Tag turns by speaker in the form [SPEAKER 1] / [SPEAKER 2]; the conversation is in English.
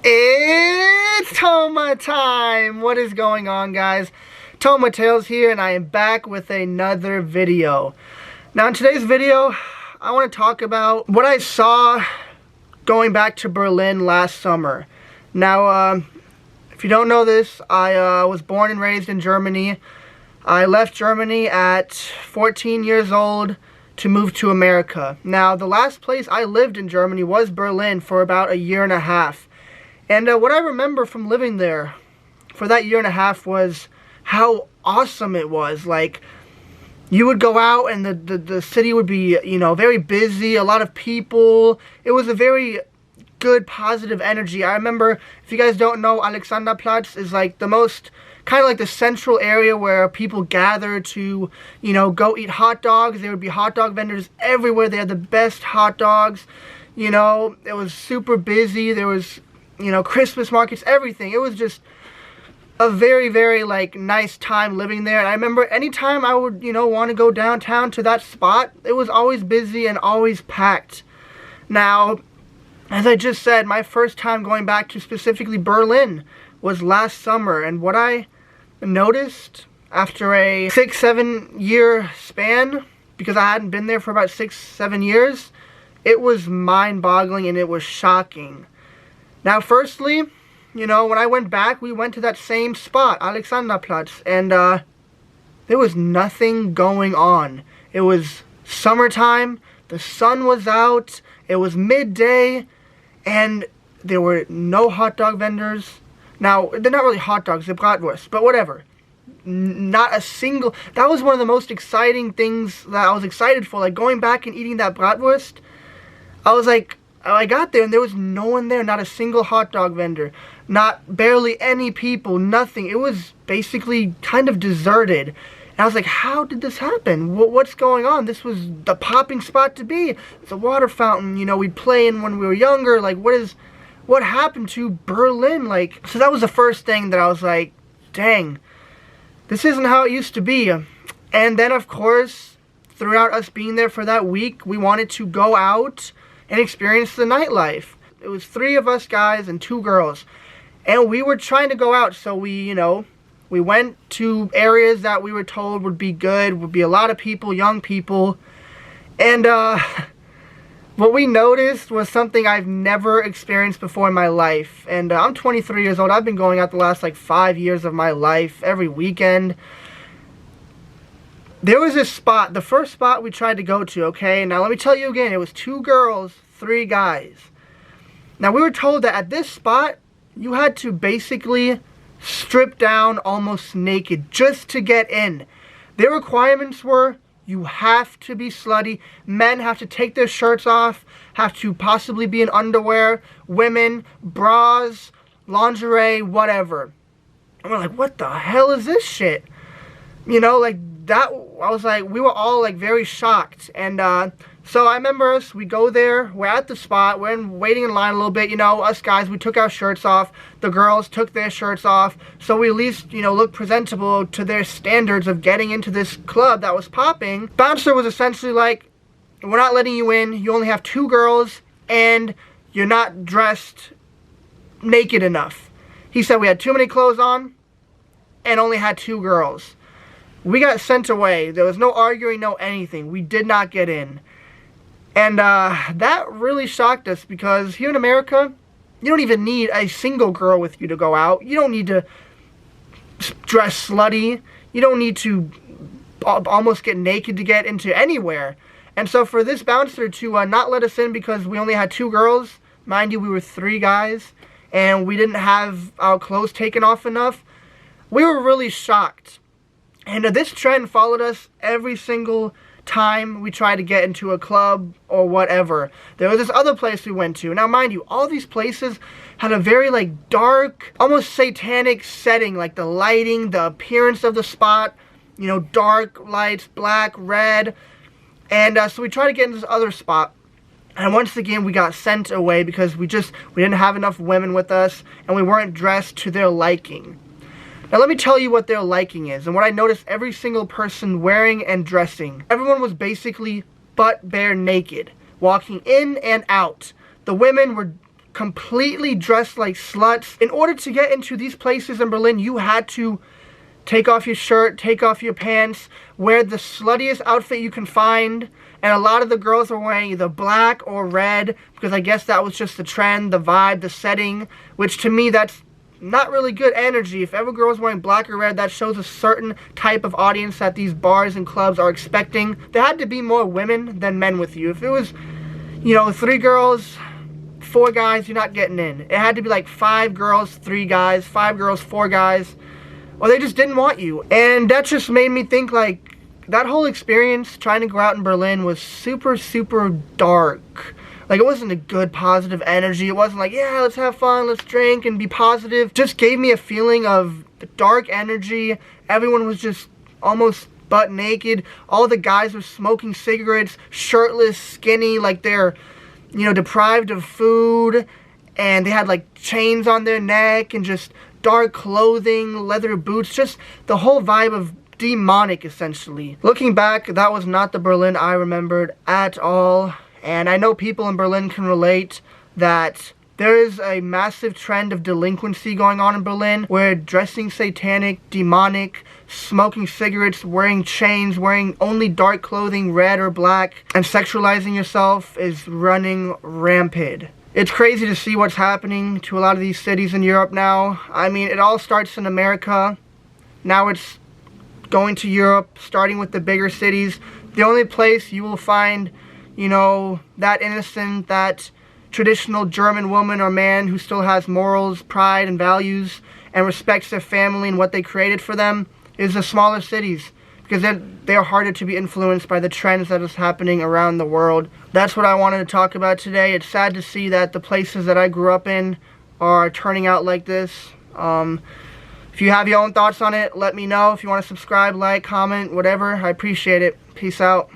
[SPEAKER 1] It's Toma time! What is going on, guys? Toma Tales here, and I am back with another video. Now, in today's video, I want to talk about what I saw going back to Berlin last summer. Now, if you don't know this, I was born and raised in Germany. I left Germany at 14 years old to move to America. Now, the last place I lived in Germany was Berlin for about a year and a half. And what I remember from living there for that year and a half was how awesome it was. Like, you would go out and the city would be, you know, very busy, a lot of people. It was a very good, positive energy. I remember, if you guys don't know, Alexanderplatz is like the most, kind of like the central area where people gather to, you know, go eat hot dogs. There would be hot dog vendors everywhere. They had the best hot dogs. You know, it was super busy. There was, you know, Christmas markets, everything. It was just a very, very, like, nice time living there. And I remember anytime I would, you know, want to go downtown to that spot, it was always busy and always packed. Now, as I just said, my first time going back to specifically Berlin was last summer. And what I noticed after a 6-7 year span, because I hadn't been there for about 6-7 years, it was mind-boggling and it was shocking. Now, firstly, you know, when I went back, we went to that same spot, Alexanderplatz, and there was nothing going on. It was summertime, the sun was out, it was midday, and there were no hot dog vendors. Now, they're not really hot dogs, they're bratwurst, but whatever. Not a single, that was one of the most exciting things that I was excited for, like going back and eating that bratwurst. I was like, I got there and there was no one there, not a single hot dog vendor, not barely any people, nothing. It was basically kind of deserted. And I was like, how did this happen? What's going on? This was the popping spot to be. It's a water fountain, you know, we'd play in when we were younger. Like, what happened to Berlin? Like, so that was the first thing that I was like, dang, this isn't how it used to be. And then, of course, throughout us being there for that week, we wanted to go out and experience the nightlife. It was 3 of us guys and 2 girls. And we were trying to go out, so we, you know, we went to areas that we were told would be good, would be a lot of people, young people. And what we noticed was something I've never experienced before in my life. And I'm 23 years old. I've been going out the last like 5 years of my life, every weekend. There was this spot, the first spot we tried to go to, okay? Now let me tell you again, it was 2 girls, 3 guys. Now we were told that at this spot, you had to basically strip down almost naked just to get in. Their requirements were, you have to be slutty, men have to take their shirts off, have to possibly be in underwear, women, bras, lingerie, whatever. And we're like, what the hell is this shit? You know, like, that, I was like, we were all like very shocked. And so I remember us, we go there, we're at the spot, we're waiting in line a little bit, you know, us guys, we took our shirts off, the girls took their shirts off, so we at least, you know, looked presentable to their standards of getting into this club that was popping. Bouncer was essentially like, we're not letting you in, you only have 2 girls, and you're not dressed naked enough. He said we had too many clothes on, and only had 2 girls. We got sent away. There was no arguing, no anything. We did not get in. And that really shocked us, because here in America, you don't even need a single girl with you to go out. You don't need to dress slutty. You don't need to almost get naked to get into anywhere. And so for this bouncer to not let us in because we only had 2 girls, mind you, we were 3 guys, and we didn't have our clothes taken off enough, we were really shocked. And this trend followed us every single time we tried to get into a club or whatever. There was this other place we went to. Now, mind you, all these places had a very, like, dark, almost satanic setting. Like, the lighting, the appearance of the spot, you know, dark lights, black, red. And so we tried to get into this other spot. And once again, we got sent away because we didn't have enough women with us, and we weren't dressed to their liking. Now let me tell you what their liking is, and what I noticed every single person wearing and dressing. Everyone was basically butt bare naked, walking in and out. The women were completely dressed like sluts. In order to get into these places in Berlin, you had to take off your shirt, take off your pants, wear the sluttiest outfit you can find. And a lot of the girls were wearing either black or red, because I guess that was just the trend, the vibe, the setting, which to me, that's not really good energy. If every girl is wearing black or red, that shows a certain type of audience that these bars and clubs are expecting. There had to be more women than men with you. If it was, you know, 3 girls, 4 guys, you're not getting in. It had to be like 5 girls, 3 guys, 5 girls, 4 guys, or they just didn't want you. And that just made me think, like, that whole experience trying to go out in Berlin was super, super dark. Like, it wasn't a good, positive energy. It wasn't like, yeah, let's have fun, let's drink and be positive. Just gave me a feeling of dark energy. Everyone was just almost butt naked. All the guys were smoking cigarettes, shirtless, skinny, like they're, you know, deprived of food. And they had, like, chains on their neck and just dark clothing, leather boots. Just the whole vibe of demonic, essentially. Looking back, that was not the Berlin I remembered at all. And I know people in Berlin can relate that there is a massive trend of delinquency going on in Berlin, where dressing satanic, demonic, smoking cigarettes, wearing chains, wearing only dark clothing, red or black, and sexualizing yourself is running rampant. It's crazy to see what's happening to a lot of these cities in Europe now. I mean, it all starts in America. Now it's going to Europe, starting with the bigger cities. The only place you will find, you know, that innocent, that traditional German woman or man who still has morals, pride, and values, and respects their family and what they created for them, is the smaller cities, because they're harder to be influenced by the trends that is happening around the world. That's what I wanted to talk about today. It's sad to see that the places that I grew up in are turning out like this. If you have your own thoughts on it, let me know. If you want to subscribe, like, comment, whatever, I appreciate it. Peace out.